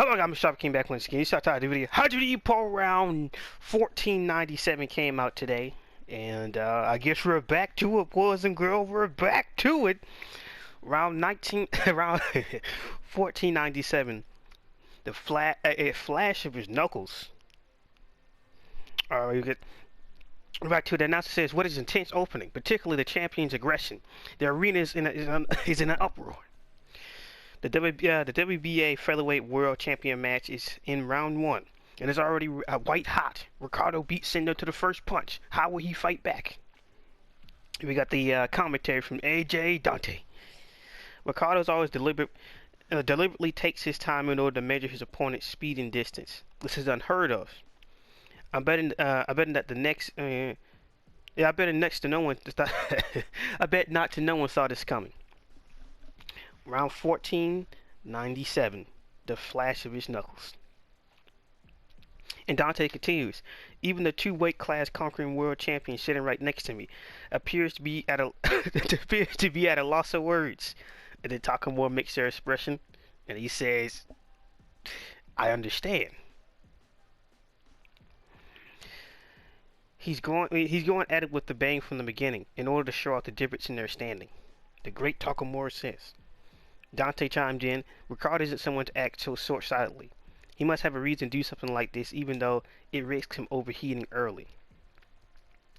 Hello, I'm Shop came back once again. You saw the video. Hajime Ippo round 1497 came out today, and I guess we're back to it, boys and girls. We're back to it. Round 19, round 1497. The flash of his knuckles. You get back to it. The announcer says, "What is intense opening, particularly the champion's aggression. The arena is in an uproar." The WBA Featherweight World Champion match is in round 1, and it's already white hot. Ricardo beat Sendo to the first punch. How will he fight back? We got the commentary from AJ Dante. Ricardo's always deliberately takes his time in order to measure his opponent's speed and distance. This is unheard of. I'm betting that the next I bet next to no one I bet not to no one saw this coming. Round 1497, the flash of his knuckles. And Dante continues, even the two weight class conquering world champion sitting right next to me appears to be at a loss of words. And then Takamura makes their expression, and he says, "I understand." He's going at it with the bang from the beginning in order to show out the difference in their standing. The great Takamura says. Dante chimed in, "Ricardo isn't someone to act so short-sightedly. He must have a reason to do something like this, even though it risks him overheating early."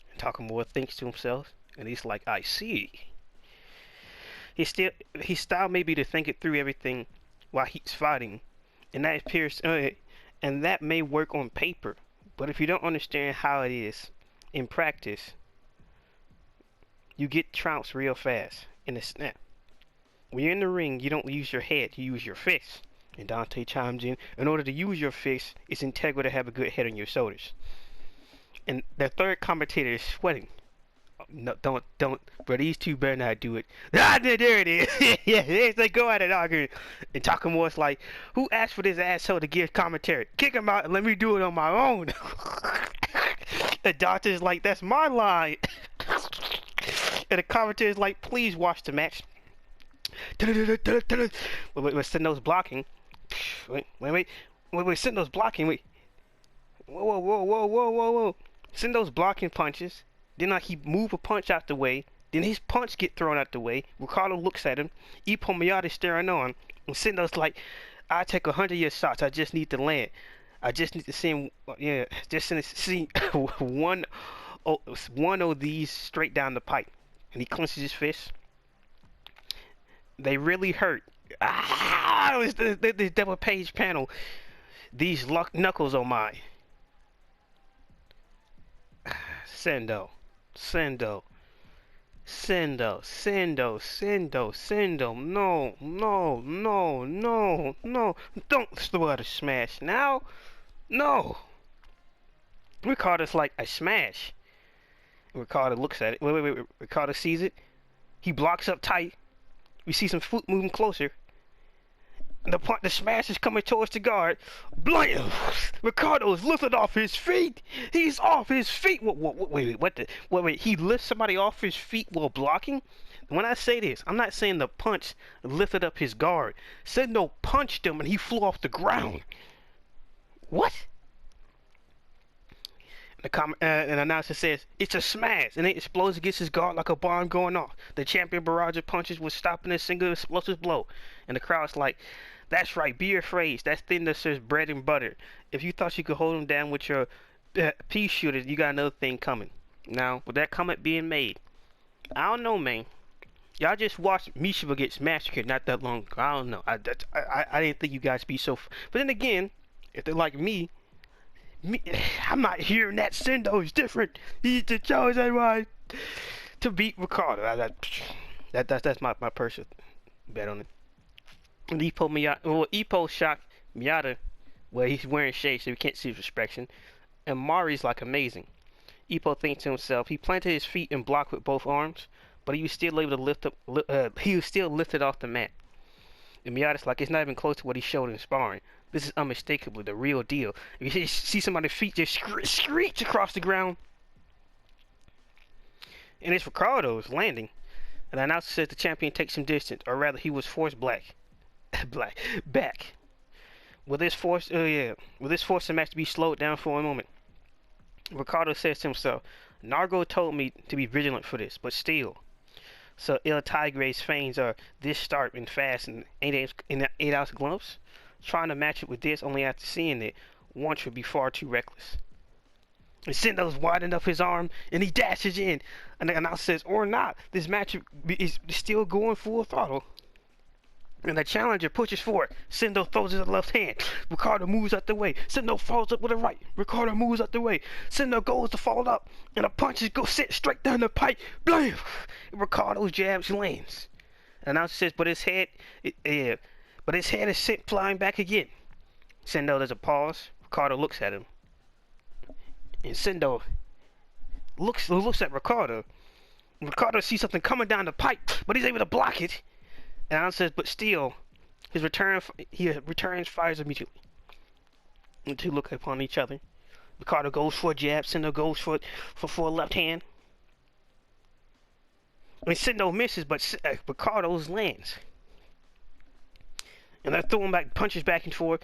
And Takamura thinks to himself, and he's like, "I see." His style may be to think it through everything while he's fighting, and that may work on paper, but if you don't understand how it is in practice, you get trounced real fast in a snap. When you're in the ring, you don't use your head, you use your fists. And Dante chimes in order to use your fists, it's integral to have a good head on your shoulders. And the third commentator is sweating. No, don't, but these two better not do it. Ah, there it is. Yeah, they go at it arguing. And Takamura's like, "Who asked for this asshole to give commentary? Kick him out and let me do it on my own." And Dante's like, "That's my line." And the commentator's like, "Please watch the match." Wait, Sendo's blocking. Wait, Sendo's blocking. Wait. Whoa. Sendo's blocking punches. Then he move a punch out the way. Then his punch get thrown out the way. Ricardo looks at him. Ippo Miyagi's staring on. And Sendo's like, "I take 100 of your shots. I just need to land. I just need to see him. Yeah, just see one of these straight down the pipe." And he clenches his fist. They really hurt. Ah! It was the double page panel. These knuckles are mine. Sendo. No. Don't throw out a smash now. No. Ricardo's like, "I smash." Ricardo looks at it. Wait. Ricardo sees it. He blocks up tight. We see some foot moving closer. The smash is coming towards the guard. Blam! Ricardo is lifted off his feet. He's off his feet. Wait. He lifts somebody off his feet while blocking? When I say this, I'm not saying the punch lifted up his guard. Sendo punched him and he flew off the ground. What? An announcer says, "It's a smash," and it explodes against his guard like a bomb going off. The champion barrage of punches was stopping a single explosive blow. And the crowd's like, "That's right, be afraid. That's thing that says bread and butter. If you thought you could hold him down with your pea shooter, you got another thing coming." Now, with that comment being made, I don't know, man. Y'all just watched Mishiva get massacred not that long ago. I don't know. I didn't think you guys be so... But then again, if they're like me, I'm not hearing that Sendo is different. He's the chosen one to beat Ricardo. That's my personal bet on it. And Ippo shocked Miyata. Well, he's wearing shades so he can't see his expression. And Mari's like amazing. Ippo thinks to himself, he planted his feet and blocked with both arms, but he was still able to lift up. He was still lifted off the mat. And Miyata's like, it's not even close to what he showed in sparring. This is unmistakably the real deal. If you see somebody's feet just screech across the ground, and it's Ricardo's landing. And the announcer says the champion takes some distance, or rather he was forced back. Will this force the match to be slowed down for a moment? Ricardo says to himself, Nargo told me to be vigilant for this, but still. So Il Tigre's fangs are this sharp and fast in 8-ounce gloves? Trying to match it with this only after seeing it once would be far too reckless. And Sendo's widening up his arm and he dashes in. And the announcer says, or not, this match is still going full throttle. And the challenger pushes forward. Sendo throws his left hand. Ricardo moves out the way. Sendo follows up with a right. Ricardo moves out the way. Sendo goes to follow up. And the punches go sit straight down the pipe. Blam! Ricardo's jabs lands. The announcer says, but his head is sent flying back again. Sendo does a pause. Ricardo looks at him. And Sendo looks at Ricardo. Ricardo sees something coming down the pipe, but he's able to block it. And Alan says, but still, he returns fires immediately. The two look upon each other. Ricardo goes for a jab. Sendo goes for a left hand. And Sendo misses, but Ricardo's lands. And they're throwing back punches back and forth.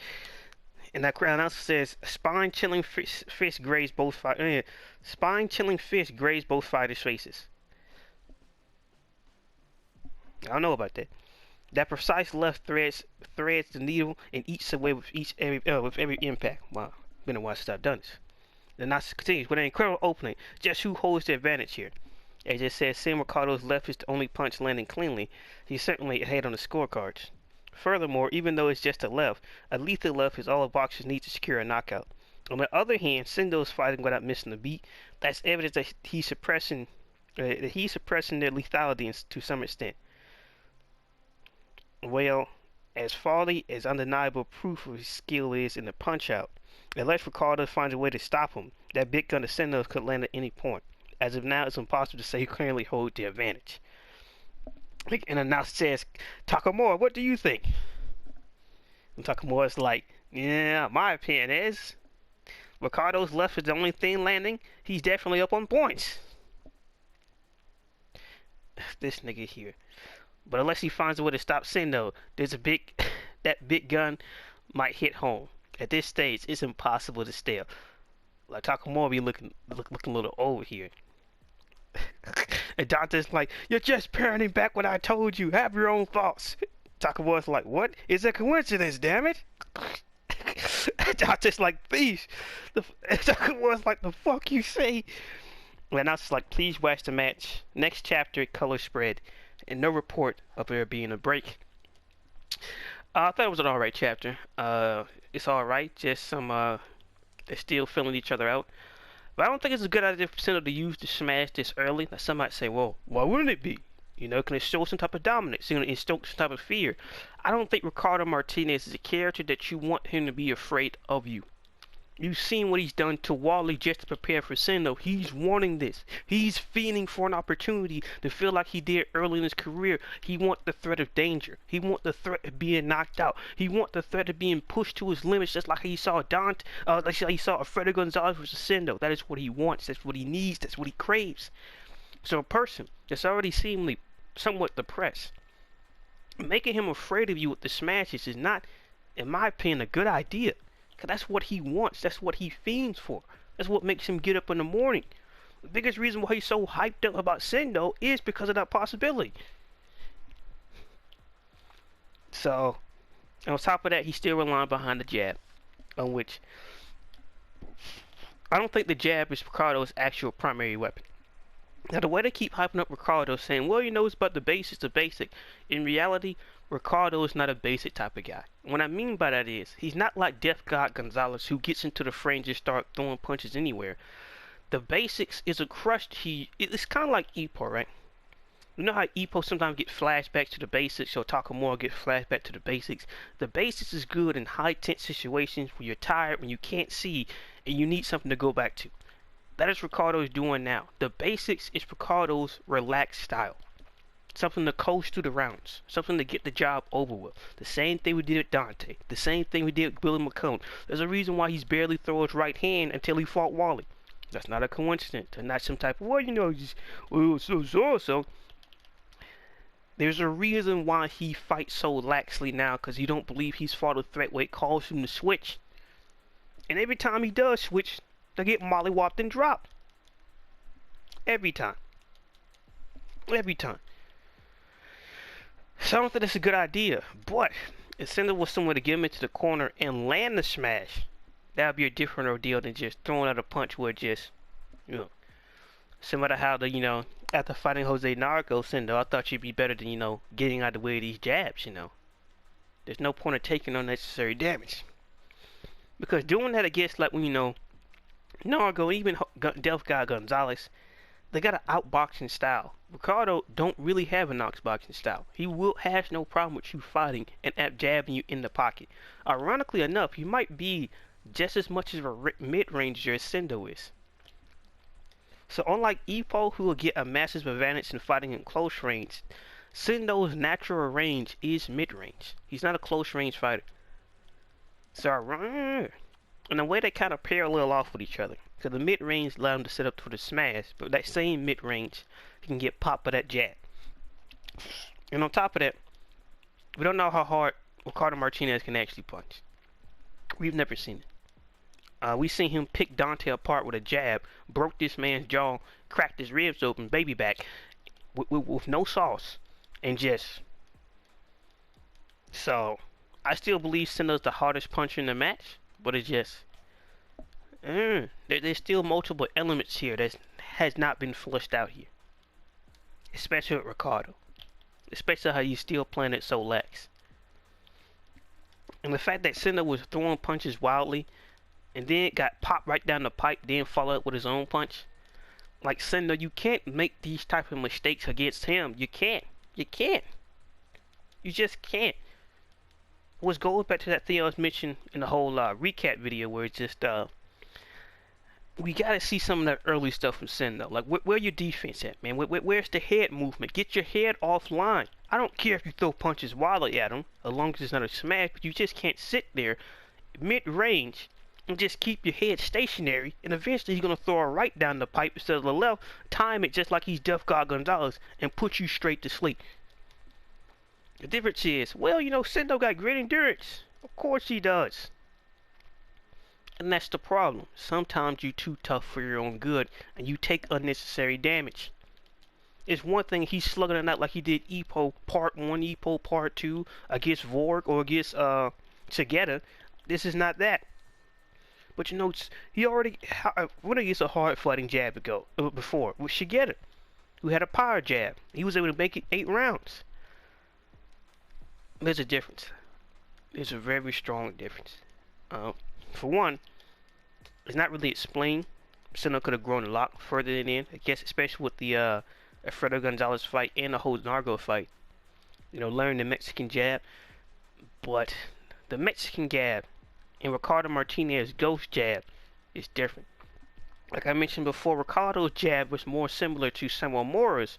And that crowd announcer says, spine-chilling fist grazed both fighters' faces. I don't know about that. That precise left threads the needle and eats away with every impact. Wow, been a while since I've done this. The announcer continues with an incredible opening. Just who holds the advantage here? As it says, Sam Ricardo's left is the only punch landing cleanly. He's certainly ahead on the scorecards. Furthermore, even though it's just a lethal left is all the boxers need to secure a knockout. On the other hand, Sendo's fighting without missing a beat. That's evidence that he's suppressing their lethality to some extent. Well, as folly as undeniable proof of his skill is in the punch-out, unless Ricardo finds a way to stop him, that big gun of Sendo could land at any point. As of now, it's impossible to say who currently holds the advantage. And announcer says, Takamura, what do you think? And Takamura's like, yeah, my opinion is Ricardo's left is the only thing landing. He's definitely up on points. This nigga here. But unless he finds a way to stop Sendo, that big gun might hit home. At this stage, it's impossible to stay. Like Takamura be looking a little old here. And Dante's like, you're just parroting back what I told you. Have your own thoughts. Takamura's like, what? It's a coincidence, damn it. Dante's like, please. Takamura's like, the fuck you say? And Dante's like, please watch the match. Next chapter, color spread. And no report of there being a break. I thought it was an alright chapter. It's alright. Just some, they're still filling each other out. But I don't think it's a good idea for Sendo to use the smash this early. Now some might say, well, why wouldn't it be? You know, can it show some type of dominance? You know, instoke some type of fear. I don't think Ricardo Martinez is a character that you want him to be afraid of you. You've seen what he's done to Wally just to prepare for Sendo. He's wanting this. He's feeling for an opportunity to feel like he did early in his career. He wants the threat of danger. He wants the threat of being knocked out. He wants the threat of being pushed to his limits, just like he saw like he saw Alfredo Gonzalez versus Sendo. That is what he wants. That's what he needs. That's what he craves. So a person that's already seemingly somewhat depressed, making him afraid of you with the smashes is not, in my opinion, a good idea. Because that's what he wants. That's what he fiends for. That's what makes him get up in the morning. The biggest reason why he's so hyped up about Sendo is because of that possibility. So, on top of that, he's still relying behind the jab. On which, I don't think the jab is Ricardo's actual primary weapon. Now, the way they keep hyping up Ricardo, saying, well, you know, it's about the basics, the basic. In reality, Ricardo is not a basic type of guy. What I mean by that is, he's not like Death God Gonzalez, who gets into the frame and just start throwing punches anywhere. The basics is a crush. It's kind of like Ippo, right? You know how Ippo sometimes get flashbacks to the basics, or Takamura get flashback to the basics. The basics is good in high tense situations where you're tired, when you can't see, and you need something to go back to. That is Ricardo's doing now. The basics is Ricardo's relaxed style. Something to coast through the rounds. Something to get the job over with. The same thing we did with Dante. The same thing we did with Billy McCone. There's a reason why he's barely throw his right hand until he fought Wally. That's not a coincidence. And not some type of, well, you know, just, well, so. There's a reason why he fights so laxly now, because he don't believe he's fought a threat where it calls him to switch. And every time he does switch, they get mollywopped and dropped. Every time. Every time. So I don't think that's a good idea. But if Sendo was someone to get him into the corner and land the smash, that would be a different ordeal than just throwing out a punch where just, you know, similar to how the, you know, after fighting Jose Narco, Sendo, I thought you'd be better than, you know, getting out of the way of these jabs, you know. There's no point of taking unnecessary damage. Because doing that against, like, when, you know, Narco, even Death God Gonzalez, they got an outboxing style. Ricardo don't really have an outboxing style. He has no problem with you fighting and jabbing you in the pocket. Ironically enough, he might be just as much of a mid-ranger as Sendo is. So unlike Ippo, who will get a massive advantage in fighting in close range, Sendo's natural range is mid-range. He's not a close-range fighter. So, in a way, they kind of parallel off with each other. Because the mid-range allows him to set up for the smash, but that same mid-range, he can get popped by that jab. And on top of that, we don't know how hard Ricardo Martinez can actually punch. We've never seen it. We've seen him pick Dante apart with a jab, broke this man's jaw, cracked his ribs open, baby back, with no sauce, and just... So, I still believe Sendo's the hardest puncher in the match, but it's just... there's still multiple elements here that has not been fleshed out here. Especially with Ricardo. Especially how he's still playing it so lax. And the fact that Sendo was throwing punches wildly, and then got popped right down the pipe, then followed up with his own punch. Like, Sendo, you can't make these type of mistakes against him. You can't. You can't. You just can't. Let's go back to that thing I was mentioning in the whole recap video, where it's just, we gotta see some of that early stuff from Sendo. Like, where your defense at, man? Where's the head movement? Get your head offline. I don't care if you throw punches wildly at him, as long as it's not a smash, but you just can't sit there mid-range and just keep your head stationary, and eventually he's gonna throw it right down the pipe instead of the left, time it just like he's Death God Gonzalez, and put you straight to sleep. The difference is, well, you know, Sendo got great endurance. Of course he does. And that's the problem. Sometimes you're too tough for your own good, and you take unnecessary damage. It's one thing he's slugging it out like he did Ippo Part 1, Ippo Part 2, against Vorg, or against Shigeta. This is not that. But you know, he already went against a hard fighting jab before with Shigeta, who had a power jab. He was able to make it 8 rounds. There's a difference. There's a very strong difference. For one, it's not really explained. Sendo could have grown a lot further than in. I guess especially with the Alfredo Gonzalez fight and the whole Nargo fight. You know, learn the Mexican jab. But the Mexican jab and Ricardo Martinez's ghost jab is different. Like I mentioned before, Ricardo's jab was more similar to Samuel Mora's,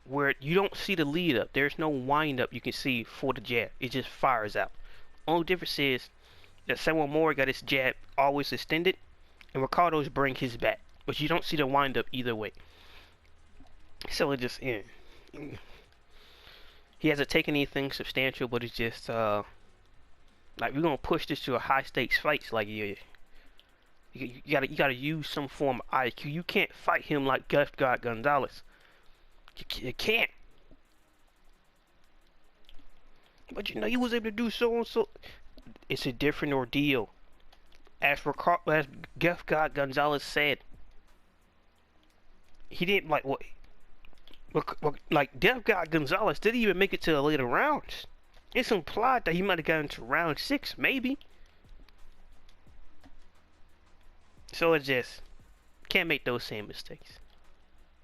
where you don't see the lead up. There's no wind up you can see for the jab. It just fires out. Only difference is that Samuel Mora got his jab always extended, and Ricardo's bring his back, but you don't see the wind up either way. So it just, he hasn't taken anything substantial, but it's just like, we're gonna push this to a high stakes fight. Like, you gotta use some form of IQ. You can't fight him like Death God Gonzalez. You can't. But you know, he was able to do so and so. It's a different ordeal. As Death God Gonzalez said, he didn't like what. Like, Death God Gonzalez didn't even make it to the later rounds. It's implied that he might have gotten to round 6, maybe. So it just can't make those same mistakes.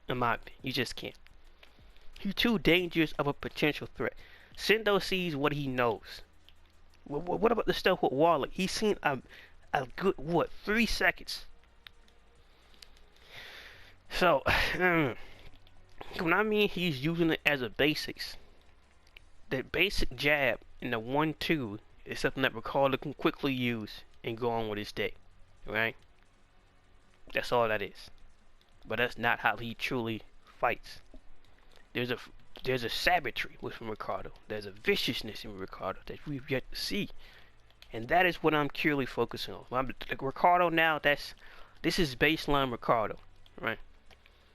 In my opinion, you just can't. He's too dangerous of a potential threat. Sendo sees what he knows. What about the stuff with Wally? He's seen a good, 3 seconds. So, when I mean he's using it as a basics, that basic jab in the 1-2 is something that Ricardo can quickly use and go on with his day, right? That's all that is. But that's not how he truly fights. There's there's a savagery with Ricardo. There's a viciousness in Ricardo that we've yet to see. And that is what I'm purely focusing on. Like Ricardo now, this is baseline Ricardo, right?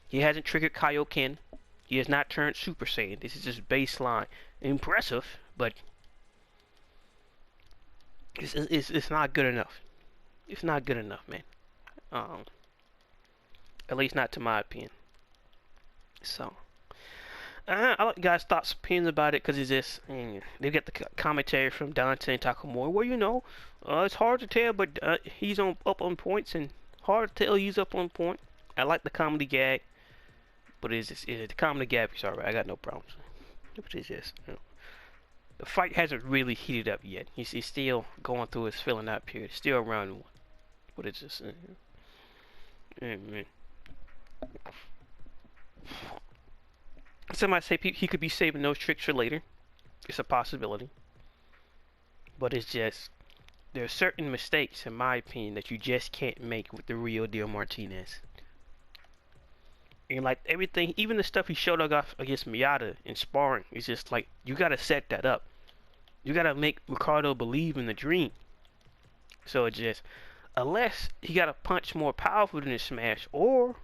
He hasn't triggered Kaioken. He has not turned Super Saiyan. This is just baseline. Impressive, but it's not good enough. It's not good enough, man. At least not to my opinion. So, I'll let you guys thoughts, opinions about it, because it's just, they get the commentary from Dante and Takamori. Well, you know, it's hard to tell, but he's up on points, and hard to tell he's up on point. I like the comedy gag, but the comedy gag is alright. I got no problems. But it's just, the fight hasn't really heated up yet. He's still going through his filling out period. Still around one. But it's just, somebody say he could be saving those tricks for later. It's a possibility. But it's just, there are certain mistakes, in my opinion, that you just can't make with the real deal Martinez. And like everything, even the stuff he showed off against Miyata in sparring, it's just like, you gotta set that up. You gotta make Ricardo believe in the dream. So it just, unless he got a punch more powerful than his smash, or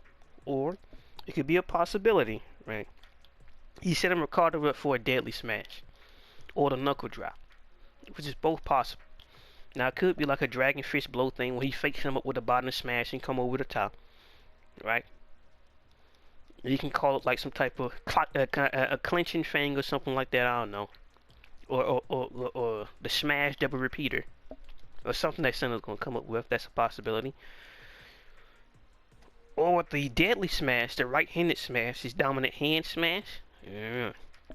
it could be a possibility, right? He's setting Ricardo up for a deadly smash, or the knuckle drop, which is both possible. Now it could be like a dragon fist blow thing where he fakes him up with a bottom smash and come over the top, right? You can call it like some type of a clinching thing or something like that. I don't know, or the smash double repeater, or something that Sendo's gonna come up with. That's a possibility. Or with the deadly smash, the right-handed smash, his dominant hand smash. Yeah.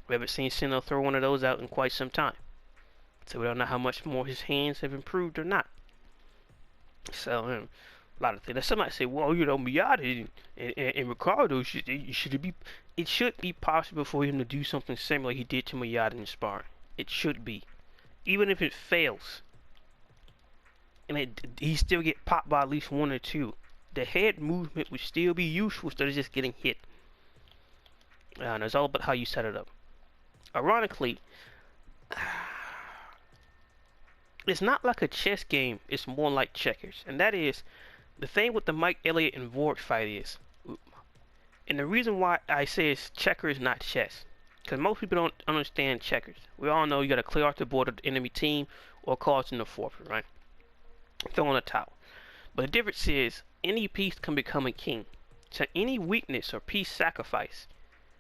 We haven't seen Sendo throw one of those out in quite some time. So we don't know how much more his hands have improved or not. So, a lot of things. Somebody say, well, you know, Miyata and Ricardo, it should be possible for him to do something similar he did to Miyata in sparring. It should be. Even if it fails. And he still get popped by at least one or two. The head movement would still be useful instead of just getting hit. And it's all about how you set it up. Ironically, it's not like a chess game, it's more like checkers. And that is, the thing with the Mike Elliott and Vork fight is, and the reason why I say it's checkers, not chess, because most people don't understand checkers. We all know you got to clear off the board of the enemy team or cause in the forfeit, right? Throw on a towel. But the difference is, any piece can become a king. So any weakness or piece sacrifice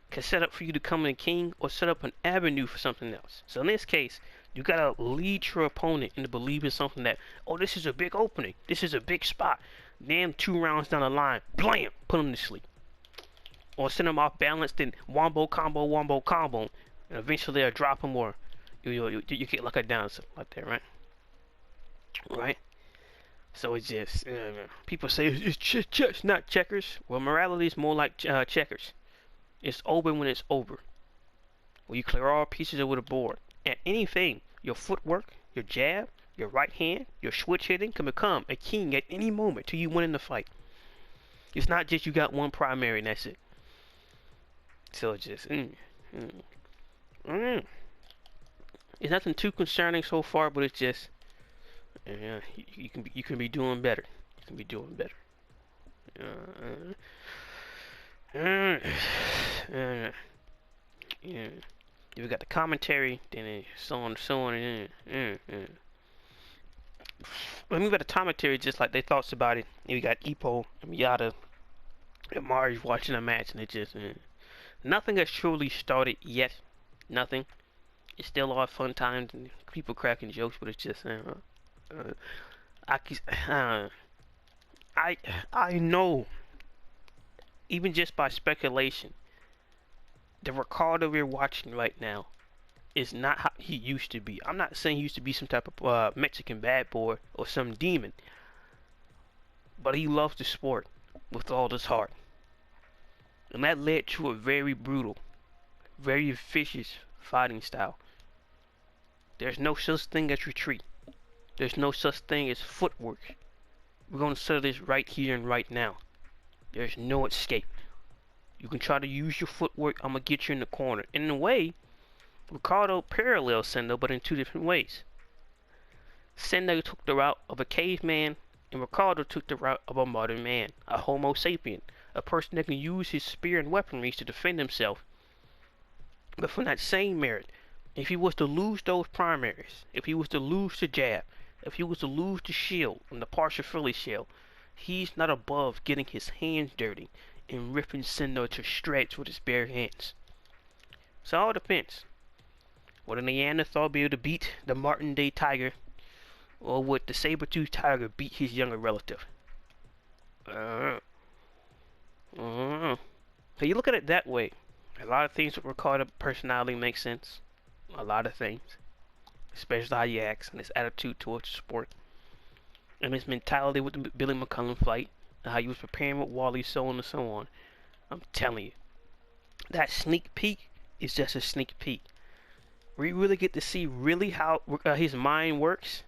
can set up for you to become a king or set up an avenue for something else. So in this case, you gotta lead your opponent into believing something that, oh, this is a big opening, this is a big spot. Then 2 rounds down the line, blam, put them to sleep. Or send them off balance, then wombo combo, and eventually they'll drop them, or you get like a down, something like that, right? Right? So it's just, people say it's chess, not checkers. Well, morality is more like checkers. It's over when it's over. When you clear all pieces over the board. And anything, your footwork, your jab, your right hand, your switch hitting can become a king at any moment till you win in the fight. It's not just you got one primary and that's it. So it's just, it's nothing too concerning so far, but it's just, you can be doing better. You can be doing better. Yeah. We got the commentary, then so on and so on. When we got the commentary, just like their thoughts about it. And we got Ippo and Miyata and Mari's watching the match, and it just nothing has truly started yet. Nothing. It's still all fun times and people cracking jokes, but it's just I know, even just by speculation, the Ricardo we're watching right now is not how he used to be. I'm not saying he used to be some type of Mexican bad boy or some demon, but he loves the sport with all his heart, and that led to a very brutal, very vicious fighting style. There's no such thing as retreat. There's no such thing as footwork. We're going to settle this right here and right now. There's no escape. You can try to use your footwork. I'm gonna get you in the corner. In a way, Ricardo parallels Sendo, but in two different ways. Sendo took the route of a caveman, and Ricardo took the route of a modern man, a Homo sapien, a person that can use his spear and weaponry to defend himself. But from that same merit, if he was to lose those primaries, if he was to lose the jab, if he was to lose the shield and the partial Philly shell, he's not above getting his hands dirty and ripping Sendo to shreds with his bare hands. So it all depends. Would a Neanderthal be able to beat the Martin Day tiger, or would the saber-toothed tiger beat his younger relative? So you look at it that way. A lot of things with Ricardo's personality make sense. A lot of things. Especially how he acts and his attitude towards the sport. And his mentality with the Billy McCullum fight. And how he was preparing with Wally, so on and so on. I'm telling you. That sneak peek is just a sneak peek. We really get to see really how his mind works.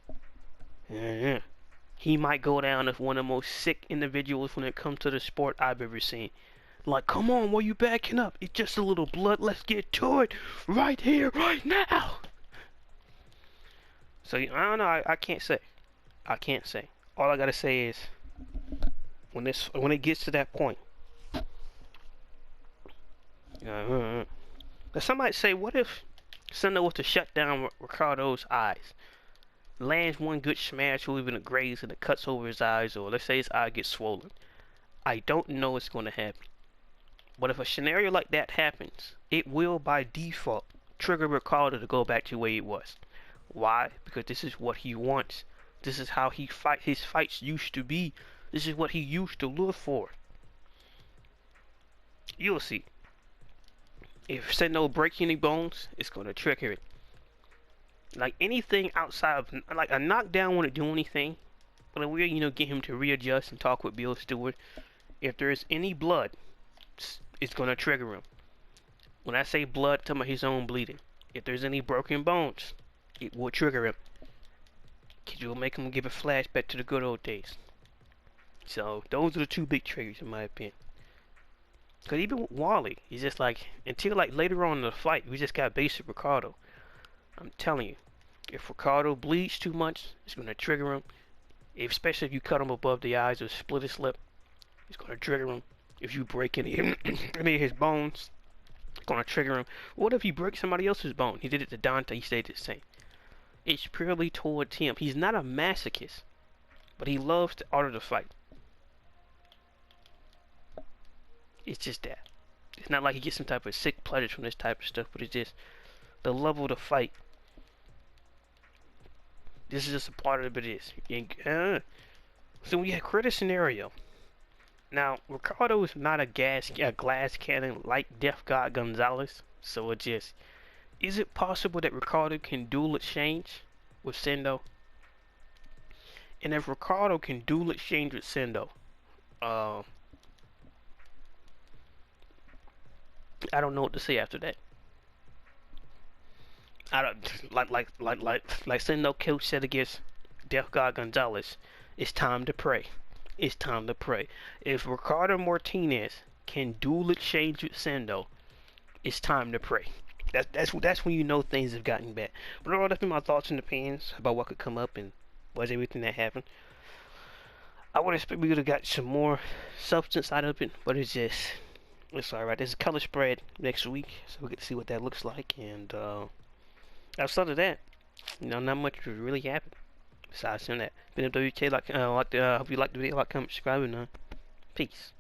He might go down as one of the most sick individuals when it comes to the sport I've ever seen. Like, come on, why you backing up? It's just a little blood. Let's get to it right here, right now. So I don't know. I can't say. I can't say. All I gotta say is when it gets to that point. Some might say, what if Sendo was to shut down Ricardo's eyes? Lands one good smash or even a graze and it cuts over his eyes, or let's say his eye gets swollen. I don't know what's going to happen. But if a scenario like that happens, it will by default trigger Ricardo to go back to where he was. Why? Because this is what he wants. This is how his fights used to be. This is what he used to look for. You'll see. If Sendo breaks any bones, it's going to trigger it. Like anything outside of, like a knockdown wouldn't do anything. But we'll, get him to readjust and talk with Bill Stewart. If there is any blood, it's going to trigger him. When I say blood, I'm talking about his own bleeding. If there's any broken bones, it will trigger him. Because it will make him give a flashback to the good old days. So, those are the two big triggers in my opinion. Because even with Wally, he's just like, until like later on in the fight, we just got basic Ricardo. I'm telling you, if Ricardo bleeds too much, it's going to trigger him. Especially if you cut him above the eyes or split his lip, it's going to trigger him. If you break any of his bones, it's going to trigger him. What if you break somebody else's bone? He did it to Dante, he stayed the same. It's purely towards him. He's not a masochist, but he loves the art of the fight. It's just that. It's not like he gets some type of sick pleasure from this type of stuff, but it's just the level of the fight. This is just a part of it. So we had credit scenario. Now, Ricardo is not a glass cannon like Death God Gonzalez, so it just... Is it possible that Ricardo can dual exchange with Sendo? And if Ricardo can dual exchange with Sendo, I don't know what to say after that. I don't like Sendo coach said against Death God Gonzalez. It's time to pray. It's time to pray. If Ricardo Martinez can dual exchange with Sendo, it's time to pray. That's when you know things have gotten bad. But all that's been my thoughts and opinions about what could come up and was everything that happened. I would expect we would have got some more substance out of it, but it's alright. There's a color spread next week, so we get to see what that looks like. And outside of that, not much really happened. Besides that, been a WK. Hope you liked the video. Like, comment, subscribe, and peace.